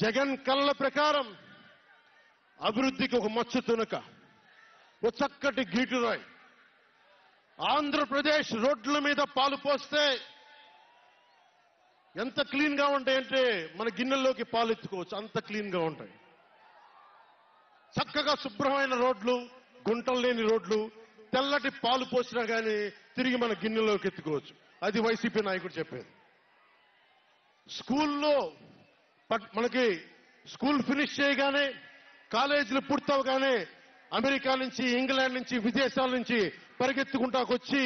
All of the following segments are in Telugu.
జగన్ కలల ప్రకారం అభివృద్ధికి ఒక మచ్చు తునక, ఒక చక్కటి గీటురాయి. ఆంధ్రప్రదేశ్ రోడ్ల మీద పాలు పోస్తే ఎంత క్లీన్ గా ఉంటాయంటే మన గిన్నెల్లోకి పాలు ఎత్తుకోవచ్చు, అంత క్లీన్ గా ఉంటాయి. చక్కగా శుభ్రమైన రోడ్లు, గుంటలు లేని రోడ్లు, తెల్లటి పాలు పోసినా కానీ తిరిగి మన గిన్నెలోకి ఎత్తుకోవచ్చు. అది వైసీపీ నాయకుడు చెప్పేది. స్కూల్లో మనకి స్కూల్ ఫినిష్ చేయగానే, కాలేజీలు పూర్తవగానే అమెరికా నుంచి, ఇంగ్లాండ్ నుంచి, విదేశాల నుంచి పరిగెత్తుకుంటాకొచ్చి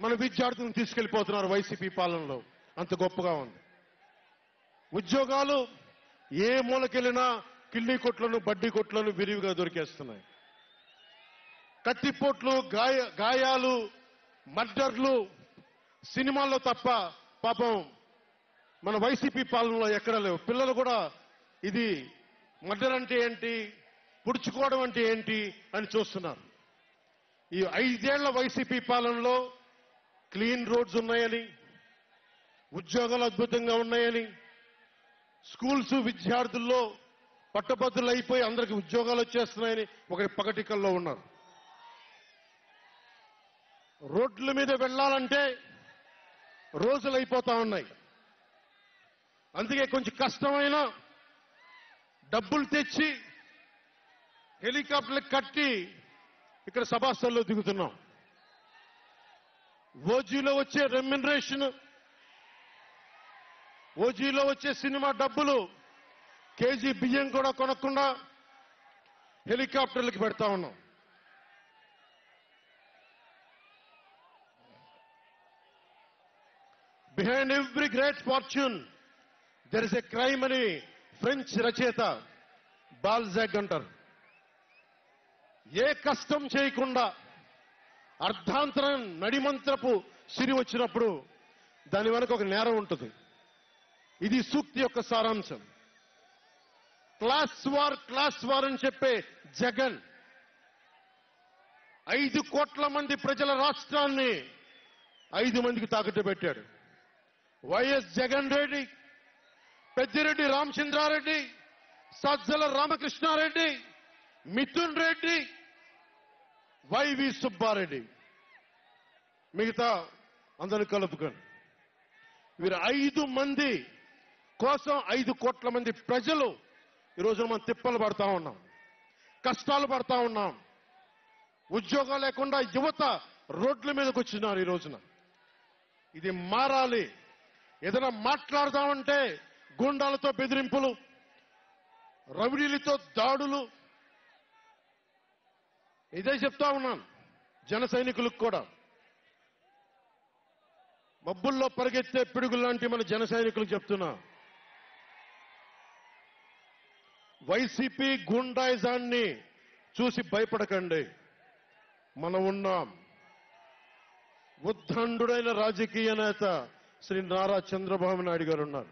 మన విద్యార్థులను తీసుకెళ్లిపోతున్నారు వైసీపీ పాలనలో. అంత గొప్పగా ఉంది. ఉద్యోగాలు ఏ మూలకెళ్ళినా కిళ్ళీ కొట్లను, బడ్డీ కొట్లను విరివిగా దొరికేస్తున్నాయి. కత్తిపోట్లు, గాయాలు, మర్డర్లు సినిమాల్లో తప్ప పాపం మన వైసీపీ పాలనలో ఎక్కడా లేవు. పిల్లలు కూడా ఇది మర్డర్ అంటే ఏంటి, పుడుచుకోవడం అంటే ఏంటి అని చూస్తున్నారు. ఈ 5 ఏళ్ల వైసీపీ పాలనలో క్లీన్ రోడ్స్ ఉన్నాయని, ఉద్యోగాలు అద్భుతంగా ఉన్నాయని, స్కూల్స్ విద్యార్థుల్లో పట్టభద్రులు అయిపోయి అందరికి ఉద్యోగాలు వచ్చేస్తున్నాయని ఒక పగటికల్లో ఉన్నారు. రోడ్ల మీద వెళ్లాలంటే రోజులు అయిపోతా ఉన్నాయి. అందుకే కొంచెం కష్టమైన డబ్బులు తెచ్చి హెలికాప్టర్లు కట్టి ఇక్కడ సభాస్థల్లో దిగుతున్నాం. ఓజీలో వచ్చే రెమ్యునరేషన్, ఓజీలో వచ్చే సినిమా డబ్బులు కేజీ బియ్యం కూడా కొనకుండా హెలికాప్టర్లకు పెడతా ఉన్నాం. Behind every great fortune there is a crime అని ఫ్రెంచ్ రచయిత బాల్జాక్ అంటారు. ఏ కష్టం చేయకుండా అర్ధాంతరం నడిమంత్రపు సిరి వచ్చినప్పుడు దాని వెనక ఒక నేరం ఉంటుంది. ఇది సూక్తి యొక్క సారాంశం. క్లాస్ వార్ అని చెప్పే జగన్ 5 కోట్ల మంది ప్రజల రాష్ట్రాన్ని 5 మందికి తాకట్టు పెట్టాడు. వైఎస్ జగన్ రెడ్డి, పెద్దిరెడ్డి రామచంద్రారెడ్డి, సజ్జల రామకృష్ణారెడ్డి, మిథున్ రెడ్డి, వైవి సుబ్బారెడ్డి, మిగతా అందరిని కలుపుకొని వీరు 5 మంది కోసం 5 కోట్ల మంది ప్రజలు ఈరోజు మనం తిప్పలు పడతా ఉన్నాం, కష్టాలు పడతా ఉన్నాం. ఉద్యోగాలు లేకుండా యువత రోడ్ల మీదకి వచ్చినారు ఈ రోజున. ఇది మారాలి. ఏదైనా మాట్లాడదామంటే గూండాలతో బెదిరింపులు, రౌడీలతో దాడులు. ఇదే చెప్తా ఉన్నాను జన సైనికులకు కూడా. మబ్బుల్లో పరిగెత్తే పిడుగులు లాంటి మన జన సైనికులకు చెప్తున్నా, వైసీపీ గుండాయిజాన్ని చూసి భయపడకండి. మనం ఉన్నాం. ఉద్దండుడైన రాజకీయ నేత శ్రీ నారా చంద్రబాబు నాయుడు గారు ఉన్నారు.